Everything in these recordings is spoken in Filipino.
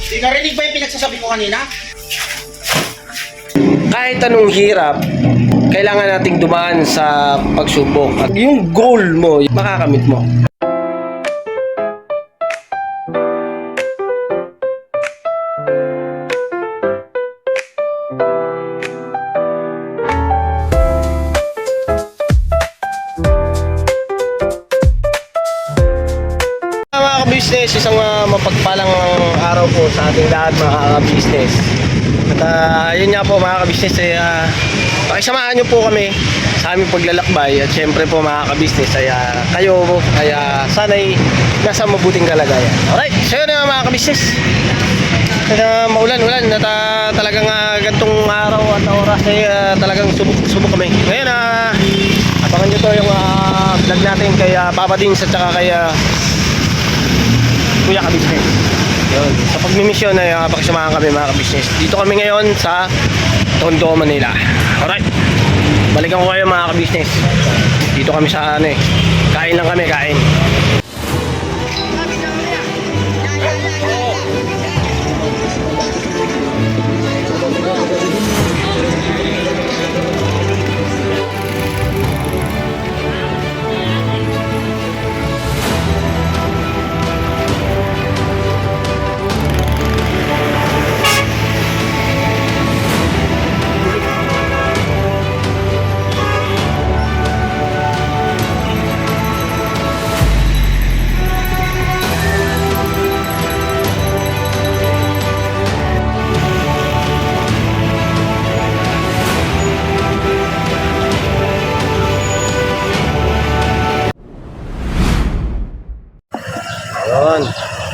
Di narinig ba yung pinagsasabi ko kanina? Kahit anong hirap, kailangan nating dumaan sa pagsubok. At yung goal mo, makakamit mo. Mga ka-business, isang mapagpalang araw po sa ating lahat mga ka-business. At yun nga po mga ka-business, pakisamahan nyo po kami sa aming paglalakbay. At syempre po mga ka-business, kayo ay sana'y nasa mabuting kalagayan. Alright, so yun mga ka-business. Maulan-ulan at talagang gantong araw at oras ay talagang subok kami. Ngayon, abangan nyo to yung vlog natin kay Papa Dins at saka kay Kuya ka-business. Yun. Sa pagmimisyon ay pakisamahan kami mga ka-business. Dito kami ngayon sa Tondo, Manila. Alright. Balikan ko kayo mga ka-business. Dito kami sa kain lang kami, kain.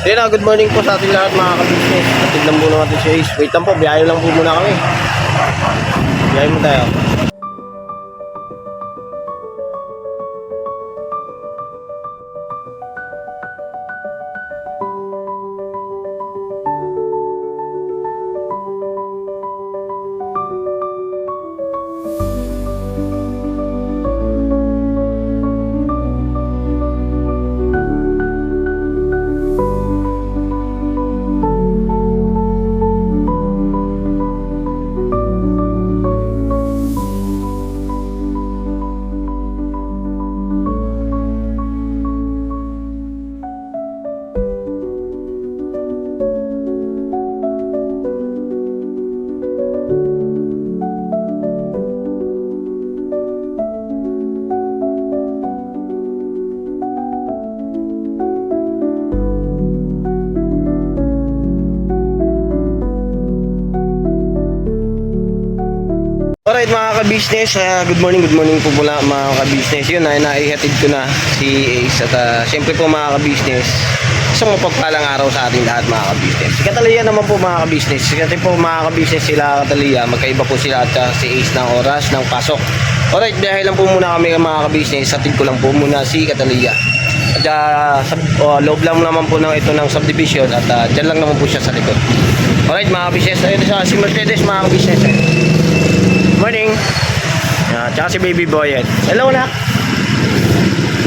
Ayun good morning po sa ating lahat mga ka-business. Tignan muna natin si Ace. Wait lang po, biyahe lang po muna kami. Biyahe mo tayo. Alright mga ka-business, good morning po mula mga ka-business. Yun naihatid ko na si Ace. At siyempre po mga ka-business, isang mapagpalang araw sa ating lahat mga ka-business. Si Catalia naman po mga ka-business. Kasi po mga ka-business sila Catalia, magkaiba po sila at si Ace ng oras ng pasok. Alright, dahil lang po muna kami mga ka-business, hatid ko lang po muna si Catalia. At loob lang naman po ng ito ng subdivision at dyan lang naman po siya sa likod. Alright mga ka-business, ayun si Mercedes mga ka-business. Morning. Tsaka si baby boy. Hello nak.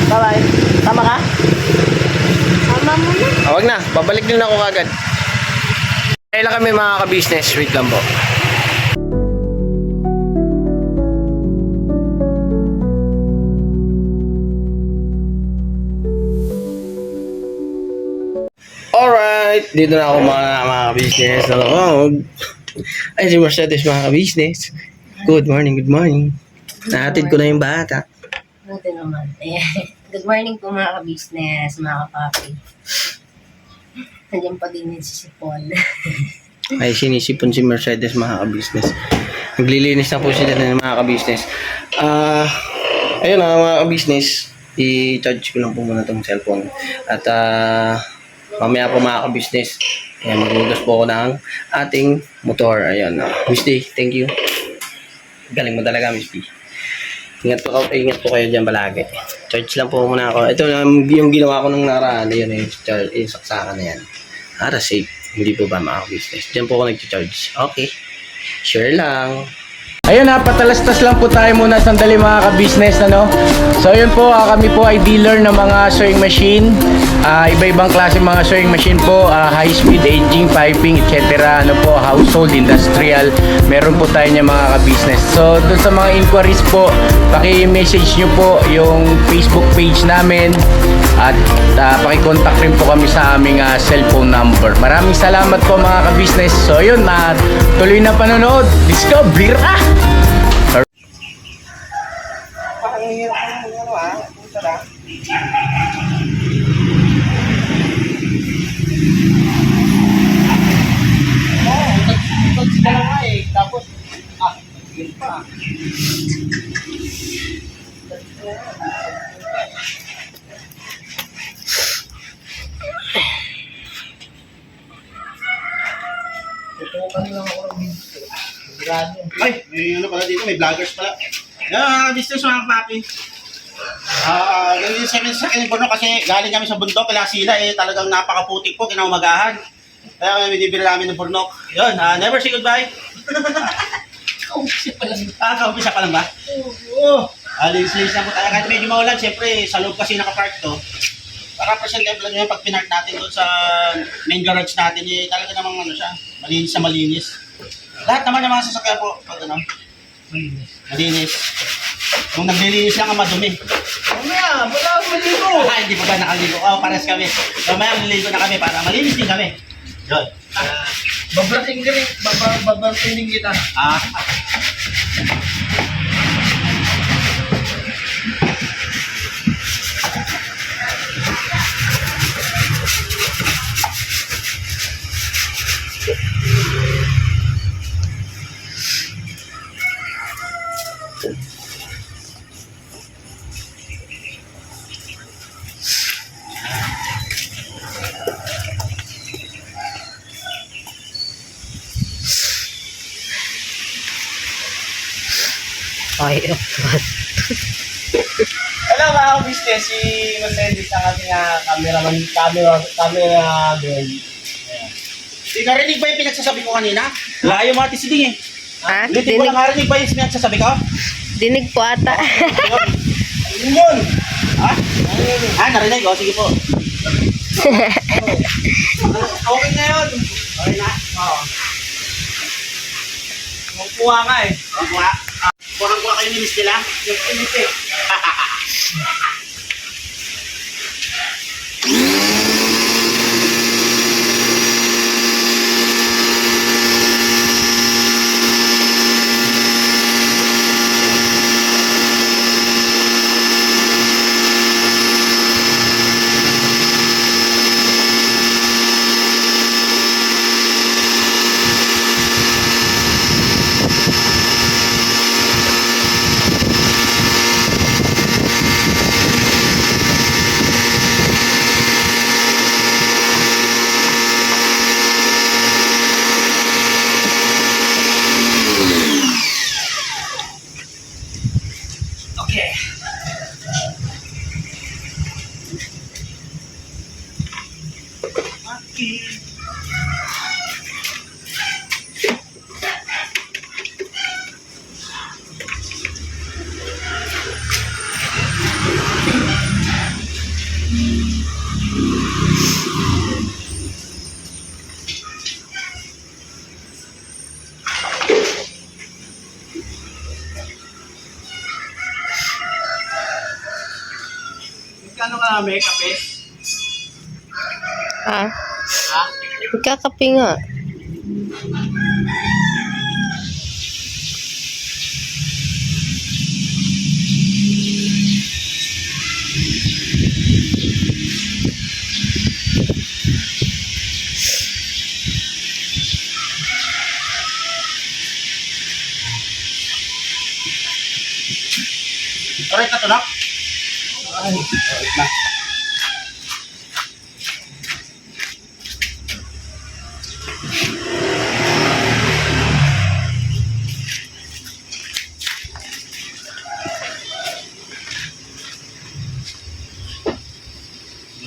Bye-bye. Tama ka? Tama muna. Wag na. Babalik din ako kagad. Kailan kami mga ka-business. Wait lang po. Alright. Dito na ako mga ka-business. Ay si Mercedes mga ka-business. Good morning, good morning. Nahatid ko na yung bata. Buti naman. Good morning po mga ka-business, mga kapapi. Nandiyan pa din yung sisipon. Ay, sinisipon si Mercedes mga ka-business. Naglilinis na po sila ng mga ka-business. Ayun mga ka-business, i-charge ko lang po muna itong cellphone. At mamaya po mga ka-business, maghugas po ako ng ating motor. Ayan, Miss D, thank you. Galing mo talaga, Miss D. Ingat po kayo dyan palagi. Charge lang po muna ako. Ito yung ginawa ko nung nakaraan. Yun yung saksakan na yan. Para safe. Hindi po ba mga business? Diyan po ako nag-charge. Okay. Sure lang. Ayun patalastas lang po tayo muna sandali mga ka-business, ano? So ayun po, kami po ay dealer ng mga sewing machine. Iba-ibang klase mga sewing machine po, high speed, aging, piping, etc. Ano po, household, industrial. Meron po tayo niya mga ka-business. So, dun sa mga inquiries po, paki-message nyo po yung Facebook page namin at paki-contact rin po kami sa aming cellphone number. Maraming salamat po mga ka-business. So, yun, tuloy na panonood. Let's go, bira! Tapos, yun pa. Ay, may ano pala dito, may vloggers pala. Yeah, business mga papi. Ganyan sa akin yung bundok kasi galing kami sa bundok, kaya sila talagang napakaputik po, kinaumagahan. Kaya kami binibili namin ng burnok. Yun, never say goodbye. Kaumpisa pa lang. Kaumpisa pa lang ba? Oo. Linis-linis na po tayo. Kahit medyo maulan, siyempre, sa loob kasi nakapark to. Para presentable lang yung pag pinark natin doon sa main garage natin, talaga namang ano siya, malinis na malinis. Lahat naman ng mga sasakyan po, pag ano, malinis. Kung naglilinis lang ang madumi. Mamaya, wala akong maligo. Hindi pa ba nakaligo? Pares kami. Mamaya maliligo na kami para malinis din kami. Yun. Babrating ka rin, babrating kita. Ay, Hello mga business, si Mercedes ang ating camera girl. Di narinig ba yung pinagsasabi ko kanina? Layo mga tisiding eh. Ha? Hindi ko lang narinig ba yung pinagsasabi ko? Dinig po ata. Ayun yun. Ha? Narinig ko. Sige po. Okay na yun. Okay na? Oo. Kuha nga eh. Kuha. Kuha kayo ni Miss nila? Yung init eh. Kano ka may kape? Ha? Ha? Magkakape nga. Correct na to, no? Ay, correct na.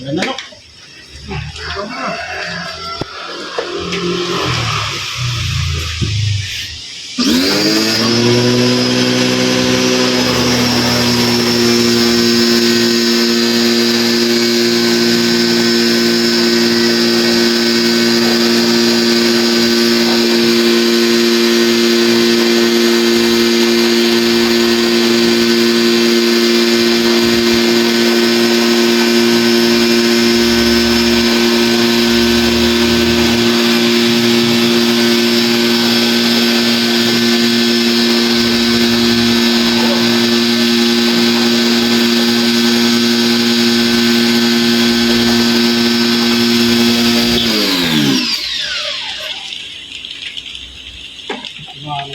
Maganda, no?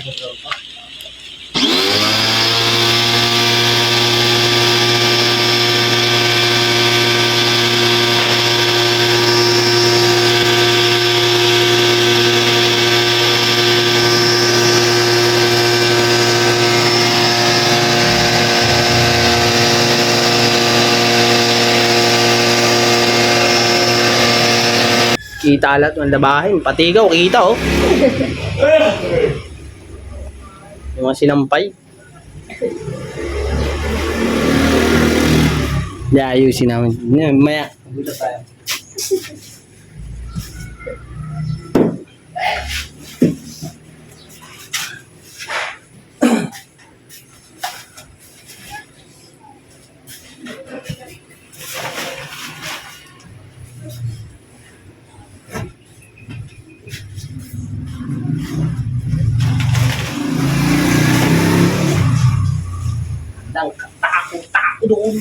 Kita lahat ng labahin. Pati ikaw, kita oh. Yung mga sinampay. Hindi, ayusin namin. Maya. Gulat tayo. Takot doon.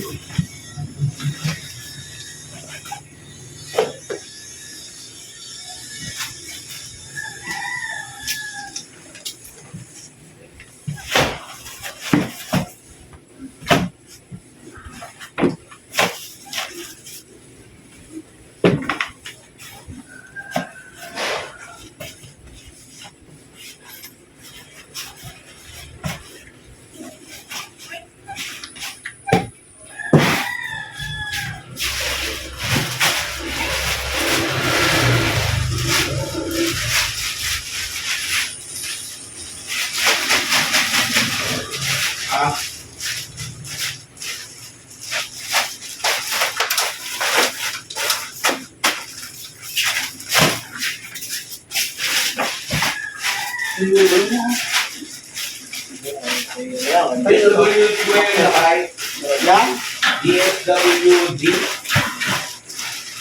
DSWD.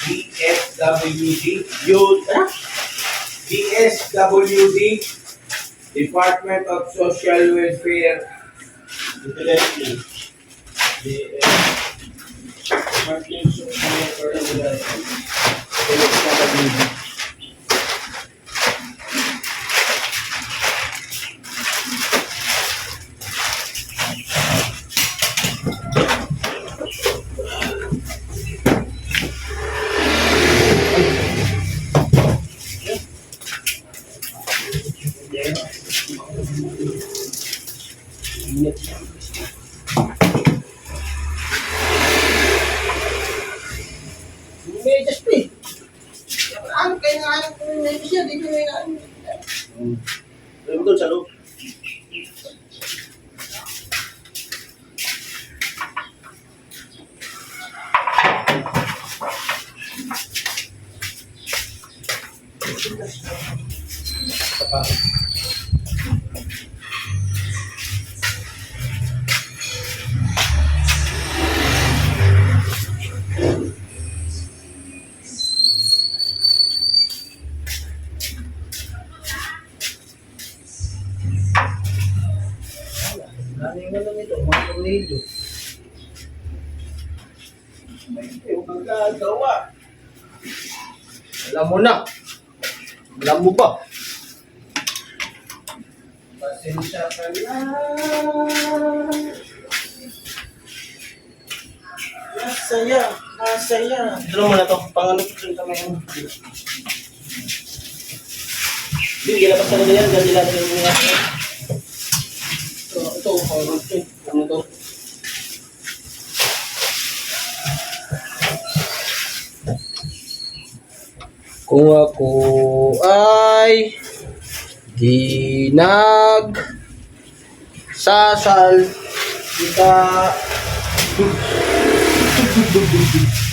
DSWD. DSWD. Department of Social Welfare. Medyas pa eh. Ano kayo nga ano kung medyas yan? Dito may ano. Alam mo doon sa loob. Ano yung ano nito? Mga tornilyo. Yung magagawa. Alam mo na. Alam mo ba? Pasensya ka na. Masaya. Masaya. Dalo mo na to. Panganap ko rin kami. Hindi, gilabas ka na yan. Dali lang yung mga. Ito, ano to? Kung ako ay di sasal kita,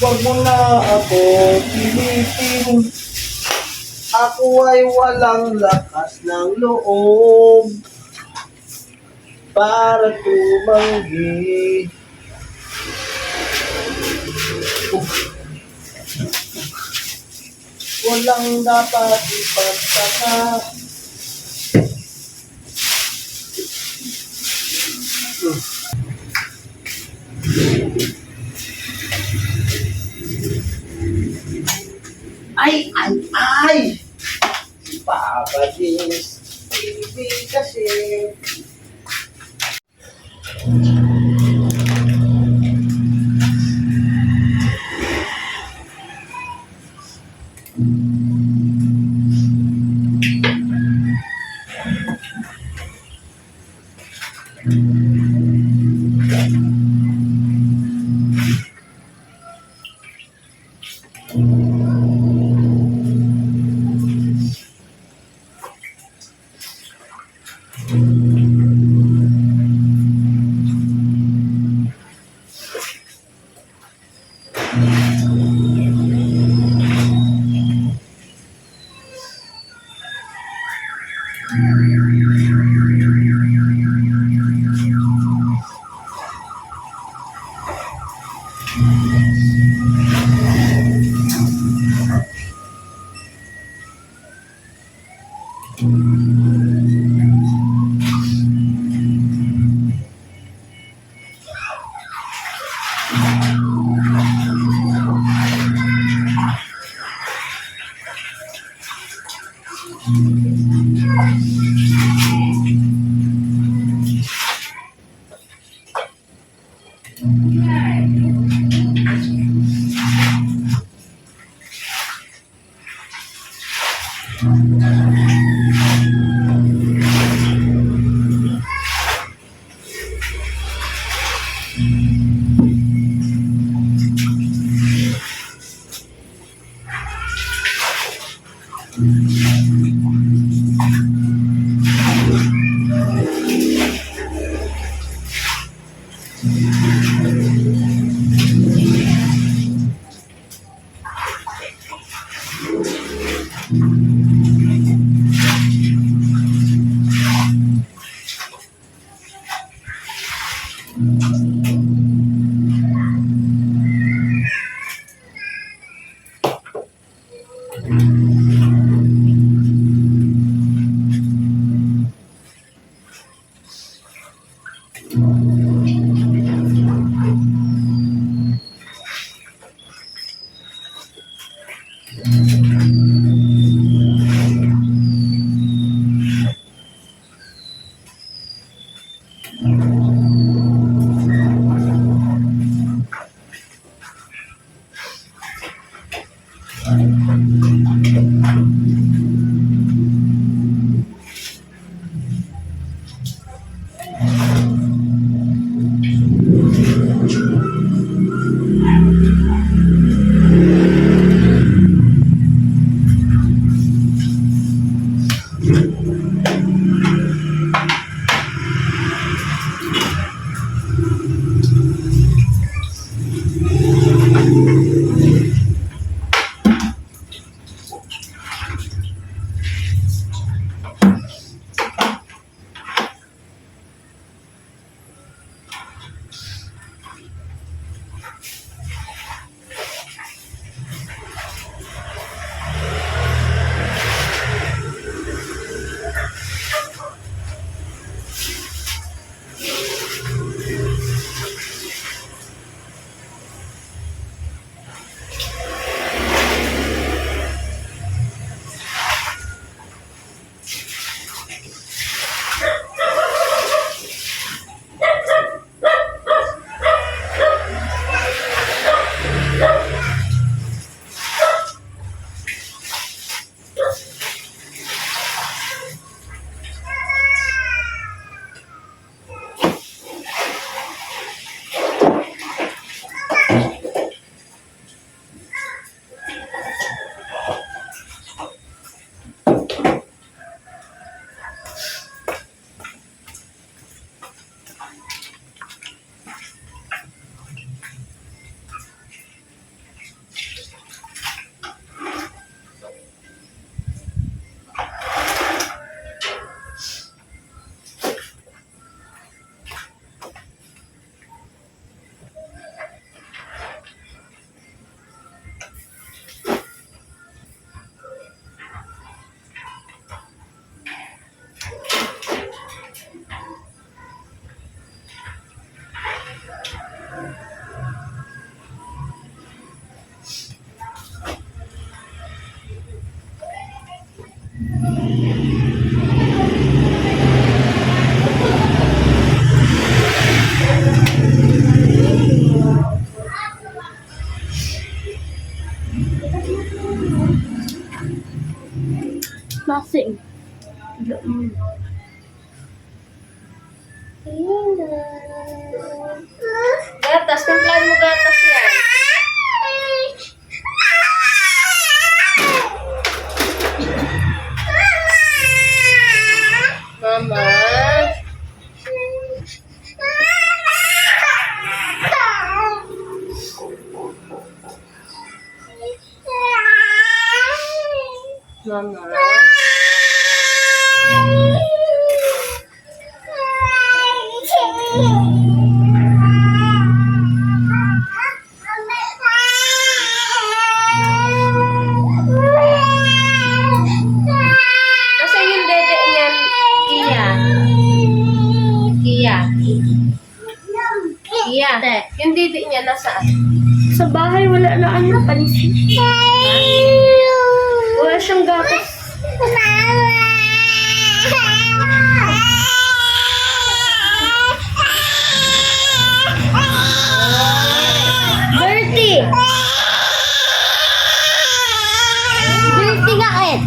wag mo na ako pilitin. Ako ay walang lakas ng loob para tumanggi. Walang dapat ipagtaka. Ay! Si Papa Dins. Kasi... klase eh. Gatas, timplahan mo gatas yan. Mama. Mama. Nasaan yung dede niyan, Kia? Kia. Kia. Yung dede niya nasaan? Sa bahay, wala na ano, pansin. Wala siyang gatas. Bertie! Bertie nga eh!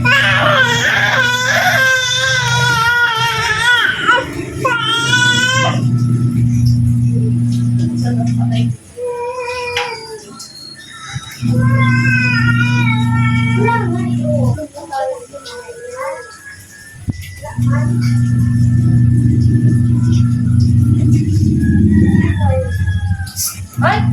Ay!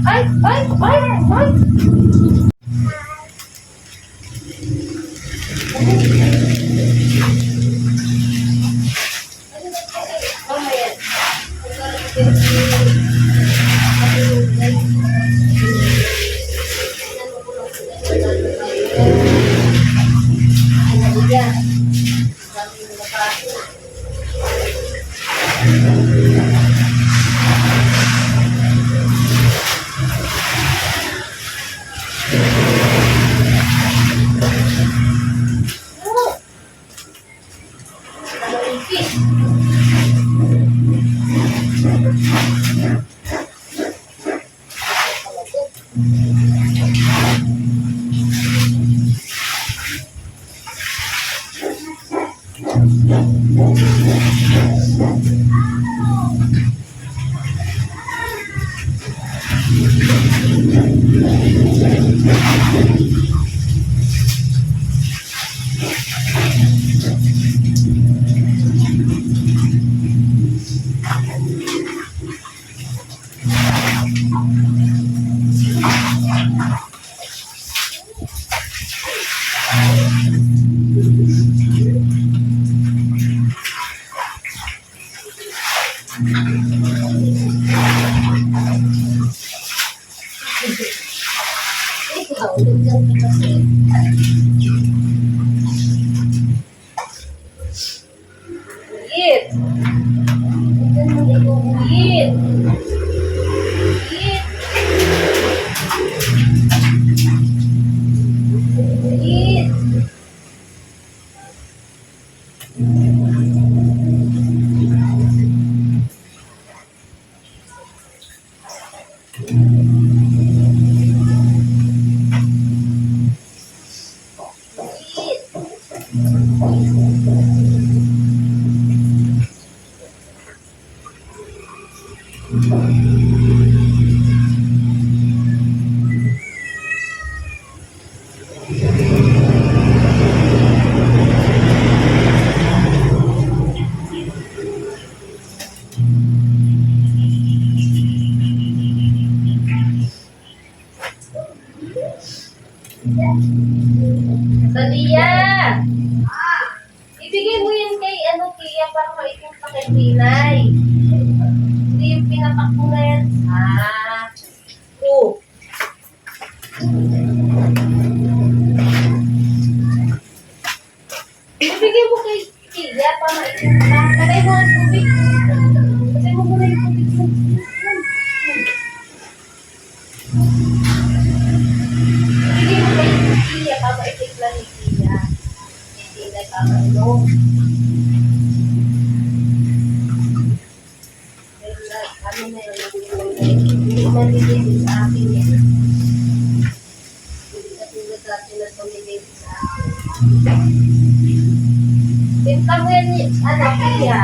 Eat. Eat. Eat. Sadia! Ibigay mo yan kay Kia para maitim pa kay Pinay. Hindi yung pinapak mo na yan. Oh. Ibigay mo kay Kia para maitim pa. Patay mo ang tubig. Patay mo muna yung tubig mo. Ibigay mo kay Kia para maitim lang ni Kia. Hindi na kamalong. Kami na yung nalilito sa akin yan. Hindi katulad natin na tumilito sa akin. Pinta mo yan, ano, Kia.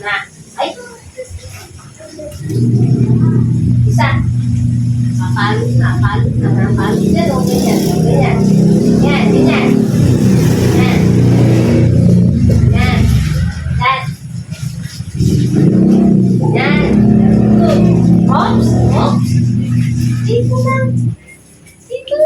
Na. Ay. Isa. Kapalot na. Yan, o, ganyan. Ganyan. Yan, ganyan. Yan. Yan. Yan. Yan. Oops. Oops. Dito lang. Dito.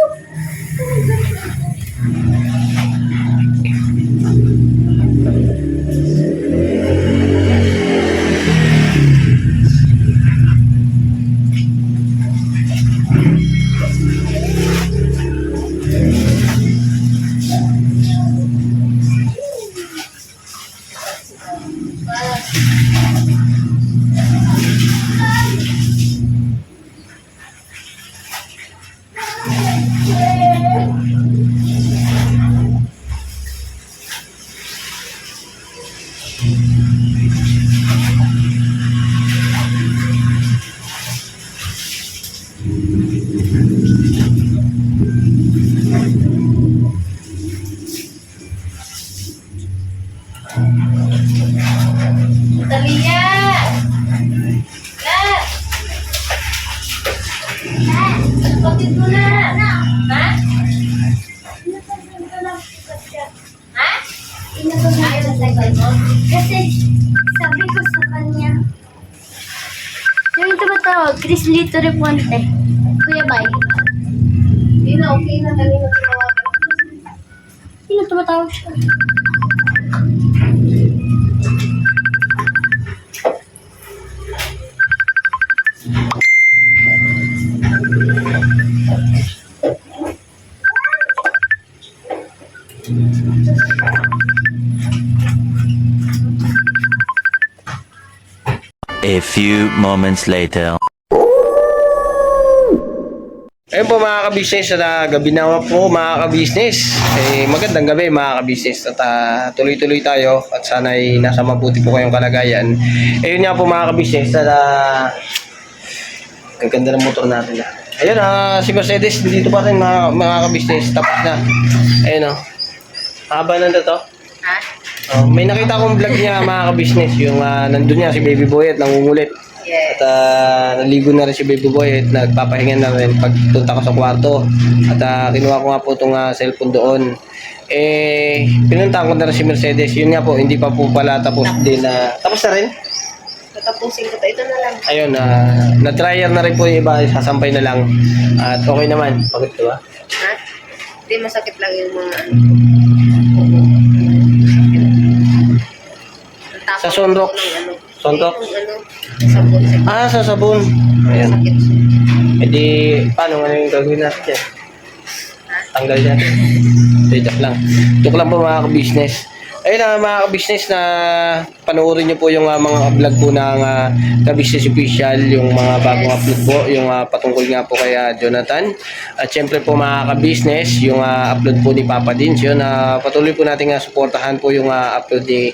Talia! Lab! Kapatid mo na! Ha? Ha? Ayaw na tayo mo? Kasi sabi ko sa kanya, yung tumatawag, Chris Lito Reponte. Kuya Bay. Hindi na, okay na. Kanina tinawagan. Sino tumatawag siya? A few moments later. Ayun po mga ka-business, gabi na po mga ka-business. Magandang gabi mga ka-business at tuloy-tuloy tayo at sana'y nasa mabuti po kayong kalagayan. Ayun nga po mga ka-business, gaganda ng motor natin. Ayun, si Mercedes dito pa rin mga ka-business, tapos na. Ayun haba na to. Ha? May nakita akong vlog niya mga ka-business, yung nandun niya si Baby Boy at nangungulit. Yes. At naligo na rin si Baby Boy at nagpapahinga na rin pagpunta ko sa kwarto. At kinuha ko nga po itong cellphone doon. Pinuntahan ko na rin si Mercedes. Yun nga po, hindi pa po pala tapos din. Tapos na rin? Tatapusin ko to. Ito na lang. Ayun, na-trial na rin po yung iba. Sasampay na lang. At okay naman. Pagod ko ba? Ha? Hindi, masakit lang yung mga ano. Ang Sa tapos sunrock. ng ano. Sunrock? Yung ano, sabon. Sa sabon. Ayan. Sakit siya. E di, paano nga yung gagawin natin dyan? Ha? Tanggal natin. Joke lang. Joke lang po mga ka-business. ayun na mga ka-business na panoorin nyo po yung mga vlog po ng ka-business official, yung mga bagong upload po, yung patungkol nga po kay Jonathan. At syempre po mga ka-business, yung upload po ni Papa Dins, yun, patuloy po natin suportahan po yung upload ni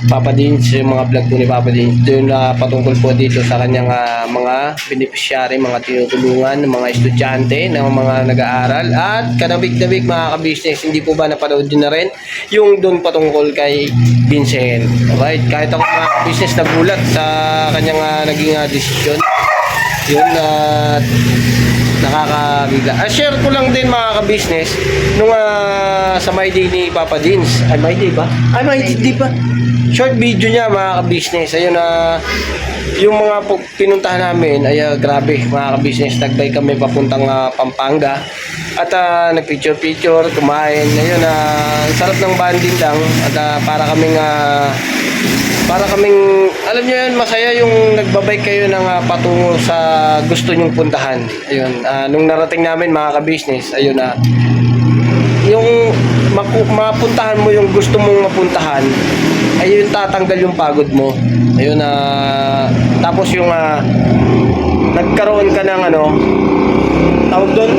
Papa Dins, yung mga vlog po ni Papa Dins. Yun patungkol po dito sa kanyang mga beneficiary, mga tinutulungan, mga estudyante, ng mga nag-aaral. At kanabik-dabik mga ka-business, hindi po ba napanood nyo na rin yung doon patungkol kay Vincent. Alright, kahit ako mga business nagulat sa kanyang naging desisyon. Yun nakakabigla. Share ko lang din mga ka-business nung sa My Day ni Papa Dins. Ay, My Day ba? Ay, My Day ba? Short video niya mga ka-business. Ayun yung mga pinuntahan namin ay grabe mga ka-business. Nagbay kami papuntang Pampanga. At nagpicture-picture, kumain. Ayun, sarap ng banding lang. At para kaming, alam nyo yun, masaya yung nagbabike kayo ng patungo sa gusto nyong puntahan. Ayun, nung narating namin mga ka-business, ayun yung mapuntahan mo yung gusto mong mapuntahan, ayun tatanggal yung pagod mo. Ayun, tapos yung nagkaroon ka ng tawag doon,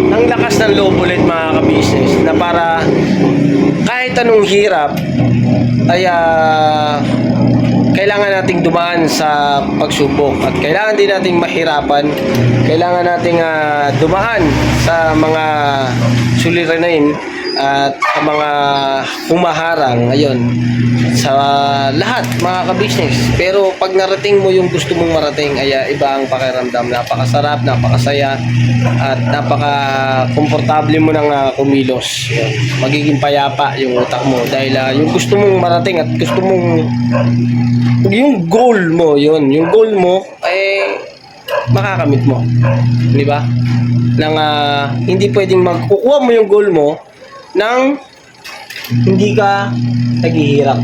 ng lakas ng loob ulit mga ka-business, na para kahit anong hirap ay kailangan nating dumaan sa pagsubok, at kailangan din nating mahirapan, kailangan nating dumaan sa mga suliranin at sa mga humaharang ngayon sa lahat mga ka-business. Pero pag narating mo yung gusto mong marating, ay iba ang pakiramdam. Napakasarap, napakasaya, at napaka-komportable mo nang kumilos. Yun. Magiging payapa yung utak mo dahil yung gusto mong marating at gusto mong yung goal mo, yun, yung goal mo ay makakamit mo. Di ba? Nang hindi pwedeng magkukuha mo yung goal mo nang hindi ka naghihirap.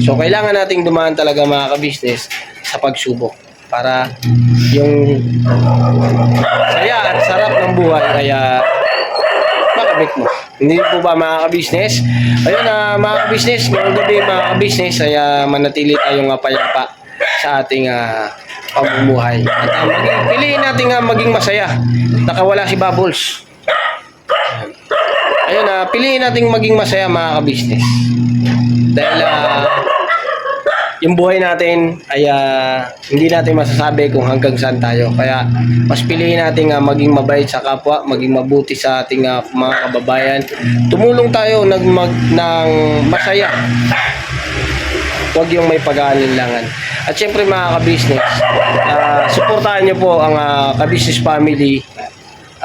So, kailangan nating dumaan talaga mga ka-business sa pagsubok para yung saya at sarap ng buhay kaya makamit mo. Hindi po ba mga ka-business? Ayun mga ka-business, ngayong gabi mga ka-business ay manatili tayong payapa sa ating pamumuhay. At piliin natin maging masaya. Nakawala si Bubbles. Ayun, piliin nating maging masaya mga ka-business. Dahil yung buhay natin ay hindi natin masasabi kung hanggang saan tayo. Kaya mas piliin natin maging mabait sa kapwa, maging mabuti sa ating mga kababayan. Tumulong tayo ng masaya. Huwag yung may pag-aalinlangan. At syempre mga ka-business, suportahan nyo po ang ka-business family.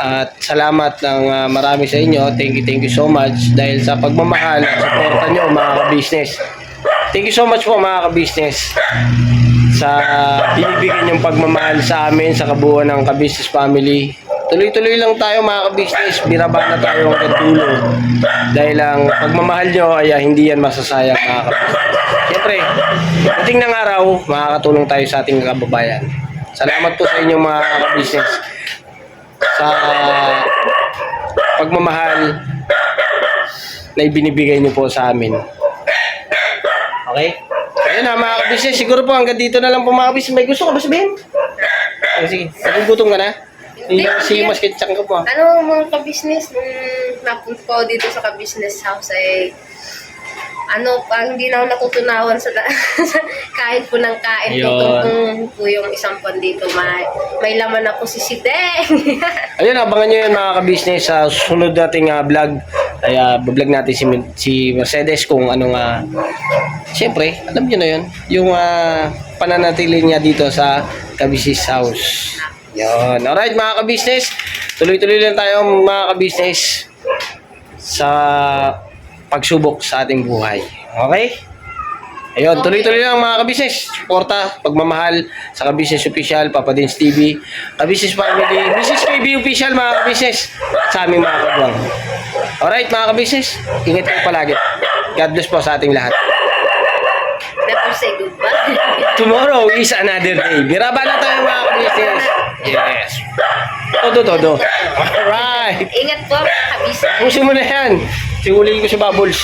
At salamat ng marami sa inyo. Thank you so much dahil sa pagmamahal at suporta nyo mga ka-business. Thank you so much po mga ka-business sa binibigyan yung pagmamahal sa amin sa kabuuan ng ka-business family. Tuloy-tuloy lang tayo mga ka-business. Biraba na tayo hanggang dulo. Dahil ang pagmamahal nyo ay hindi yan masasayang mga ka-business. Siyempre, dating ng araw, makakatulong tayo sa ating kababayan. Salamat po sa inyo mga ka-business sa pagmamahal na ibinibigay niyo po sa amin. Okay? Ayun mga ka-business, siguro po hanggang dito na lang po mga ka-business. May gusto ka ba sabihin? Sige, nagugutom ka na? Sige, mas kitsak ka po. Ano mga ka-business, nung napunta ko dito sa ka-business house ay pang hindi na ako natutunawan sa kain po ng kain. Tutong po yung isang pan dito. May laman ako si Sideng. Ayun, abangan nyo yun mga ka-business sa sunod nating vlog. Ay vlog natin si Mercedes kung siyempre, alam nyo na yun, yung pananatili niya dito sa ka-business house. Yun. Alright mga ka-business, tuloy-tuloy lang tayo mga ka-business sa pagsubok sa ating buhay. Okay? Ayun, tuloy-tuloy lang mga ka-business. Suporta, pagmamahal sa ka-business official, Papa Dins TV, ka-business family, Business KB official mga ka-business, sa aming mga kabuang. Alright mga ka-business, ingat kayo palagi. God bless po sa ating lahat. Let us say goodbye. Tomorrow is another day. Biraba na tayo mga ka-business. Yes. Todo. Alright. Ingat po mga ka-business. Pusin mo na yan. Singulin ko si Bubbles.